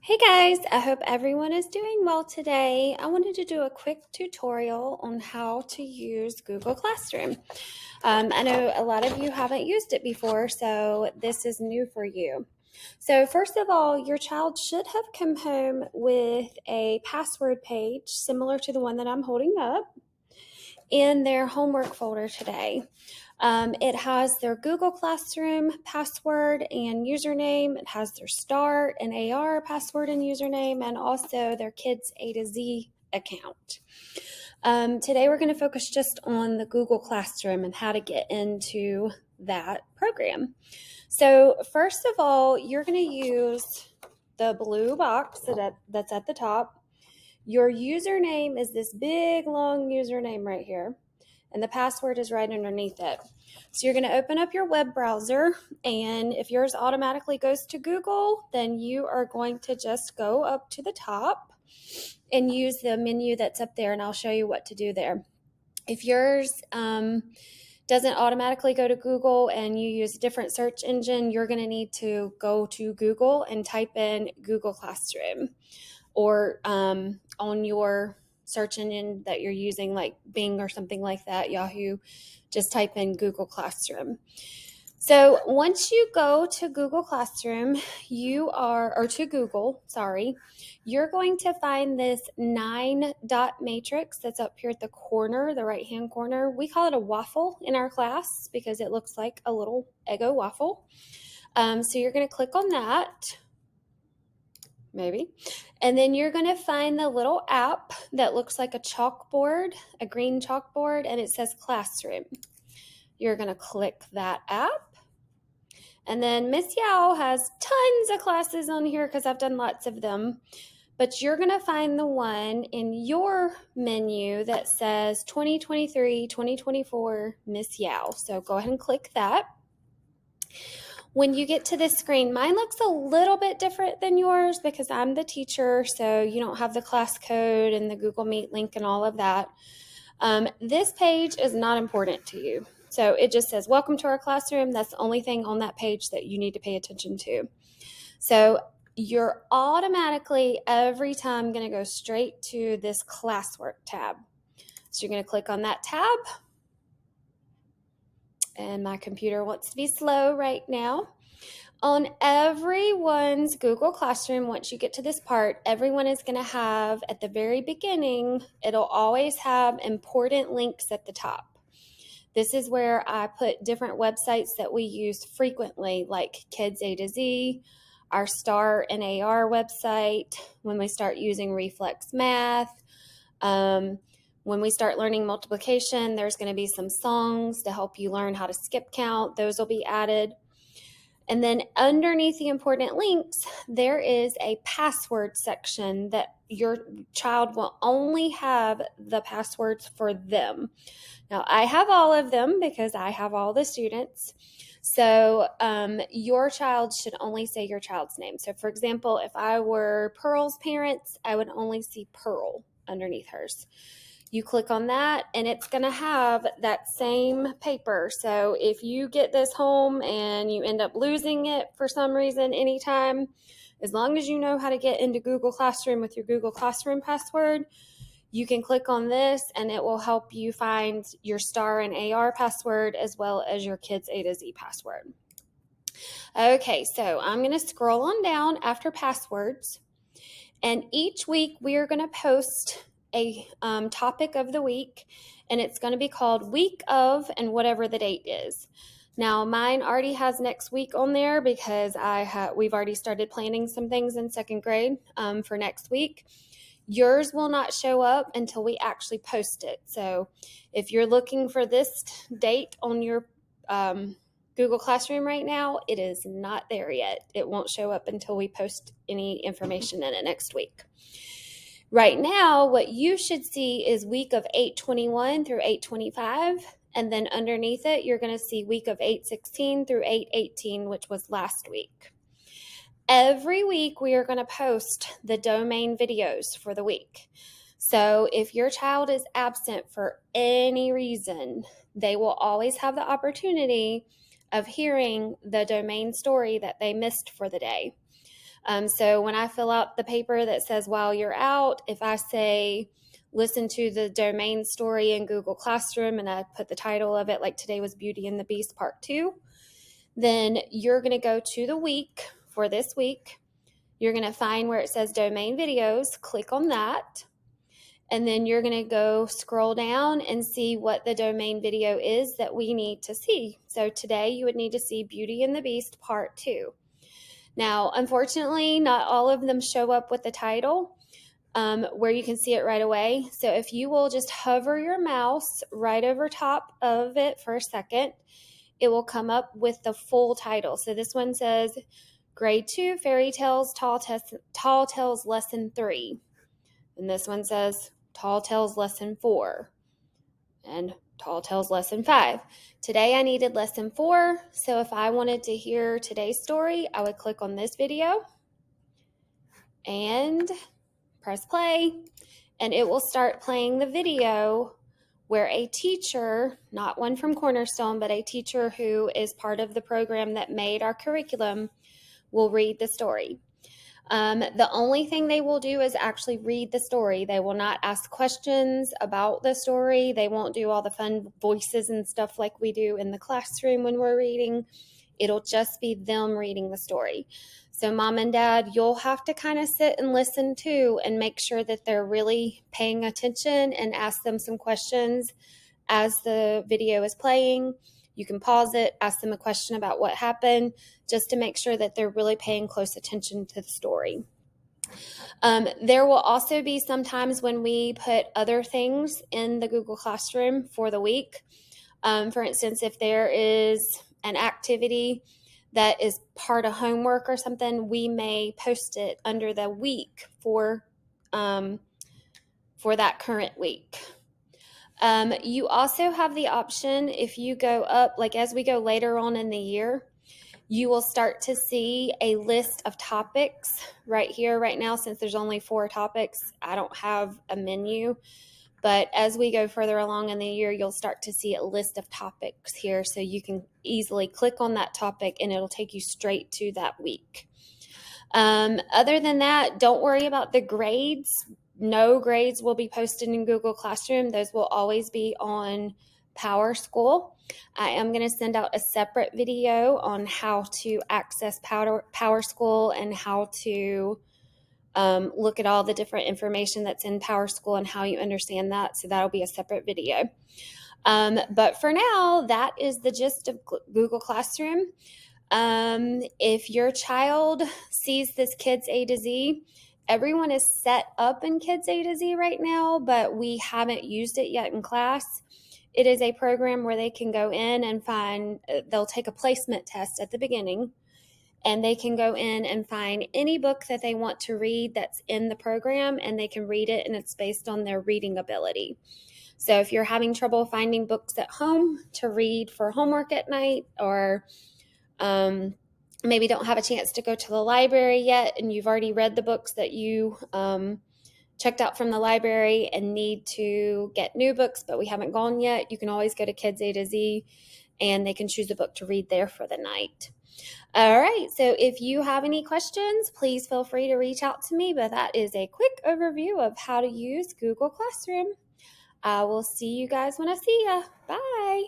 Hey guys, I hope everyone is doing well today. I wanted to do a quick tutorial on how to use Google Classroom. I know a lot of you haven't used it before, so this is new for you. So first of all, your child should have come home with a password page similar to the one that I'm holding up in their homework folder today. It has their Google Classroom password and username. It has their START and AR password and username, and also their Kids A to Z account. Today we're going to focus just on the Google Classroom and how to get into that program. So first of all, you're going to use the blue box that's at the top. Your username is this big long username right here, and the password is right underneath it. So you're going to open up your web browser, and if yours automatically goes to Google, then you are going to just go up to the top and use the menu that's up there, and I'll show you what to do there. If yours doesn't automatically go to Google and you use a different search engine, you're going to need to go to Google and type in Google Classroom, or on your search engine that you're using, like Bing or something like that, Yahoo, just type in Google Classroom. So once you go to Google Classroom, or to Google, sorry, you're going to find this 9-dot matrix that's up here at the corner, the right-hand corner. We call it a waffle in our class because it looks like a little Eggo waffle. So you're going to click on that. Maybe. And then you're going to find the little app that looks like a chalkboard, a green chalkboard, and it says Classroom. You're going to click that app. And then Miss Yao has tons of classes on here because I've done lots of them. But you're going to find the one in your menu that says 2023-2024 Miss Yao. So go ahead and click that. When you get to this screen, mine looks a little bit different than yours because I'm the teacher, so you don't have the class code and the Google Meet link and all of that. This page is not important to you. So it just says, welcome to our classroom. That's the only thing on that page that you need to pay attention to. So you're automatically every time going to go straight to this classwork tab. So you're going to click on that tab. And my computer wants to be slow right now. On everyone's Google Classroom, once you get to this part, everyone is going to have, at the very beginning, it'll always have important links at the top. This is where I put different websites that we use frequently, like Kids A to Z, our STAR and AR website, when we start using Reflex Math. When we start learning multiplication, there's going to be some songs to help you learn how to skip count. Those will be added. And then underneath the important links, there is a password section that your child will only have the passwords for them. Now, I have all of them because I have all the students. So your child should only say your child's name. So for example, if I were Pearl's parents, I would only see Pearl underneath hers. You click on that and it's going to have that same paper. So if you get this home and you end up losing it for some reason anytime, as long as you know how to get into Google Classroom with your Google Classroom password, you can click on this and it will help you find your STAR and AR password as well as your Kids A to Z password. Okay, so I'm going to scroll on down after passwords, and each week we are going to post a topic of the week, and it's going to be called Week of and whatever the date is. Now, mine already has next week on there because we've already started planning some things in second grade for next week. Yours will not show up until we actually post it. So if you're looking for this date on your Google Classroom right now, it is not there yet. It won't show up until we post any information in it next week. Right now, what you should see is week of 821 through 825, and then underneath it, you're going to see week of 816 through 818, which was last week. Every week, we are going to post the domain videos for the week. So if your child is absent for any reason, they will always have the opportunity of hearing the domain story that they missed for the day. So when I fill out the paper that says while you're out, if I say listen to the domain story in Google Classroom and I put the title of it, like today was Beauty and the Beast Part 2, then you're going to go to the week for this week. You're going to find where it says domain videos, click on that, and then you're going to go scroll down and see what the domain video is that we need to see. So today you would need to see Beauty and the Beast Part 2. Now, unfortunately, not all of them show up with the title where you can see it right away. So if you will just hover your mouse right over top of it for a second, it will come up with the full title. So this one says Grade 2 Fairy Tales Tall Tales Lesson 3. And this one says Tall Tales Lesson 4 and Tall Tales Lesson 5. Today I needed Lesson 4, so if I wanted to hear today's story, I would click on this video and press play, and it will start playing the video where a teacher, not one from Cornerstone, but a teacher who is part of the program that made our curriculum, will read the story. The only thing they will do is actually read the story. They will not ask questions about the story. They won't do all the fun voices and stuff like we do in the classroom when we're reading. It'll just be them reading the story. So mom and dad, you'll have to kind of sit and listen too and make sure that they're really paying attention and ask them some questions as the video is playing. You can pause it, ask them a question about what happened, just to make sure that they're really paying close attention to the story. There will also be some times when we put other things in the Google Classroom for the week. For instance, if there is an activity that is part of homework or something, we may post it under the week for that current week. You also have the option, if you go up, like as we go later on in the year, you will start to see a list of topics right here, right now. Since there's only 4 topics, I don't have a menu. But as we go further along in the year, you'll start to see a list of topics here. So you can easily click on that topic and it'll take you straight to that week. Other than that, don't worry about the grades. No grades will be posted in Google Classroom. Those will always be on PowerSchool. I am going to send out a separate video on how to access PowerSchool and how to look at all the different information that's in PowerSchool and how you understand that. So that'll be a separate video. But for now, that is the gist of Google Classroom. If your child sees this Kids A to Z, everyone is set up in Kids A to Z right now, but we haven't used it yet in class. It is a program where they can go in and they'll take a placement test at the beginning, and they can go in and find any book that they want to read that's in the program, and they can read it, and it's based on their reading ability. So if you're having trouble finding books at home to read for homework at night, or maybe don't have a chance to go to the library yet and you've already read the books that you checked out from the library and need to get new books, but we haven't gone yet, you can always go to Kids A to Z and they can choose a book to read there for the night. All right, so if you have any questions, please feel free to reach out to me, but that is a quick overview of how to use Google Classroom. I will see you guys when I see ya. Bye.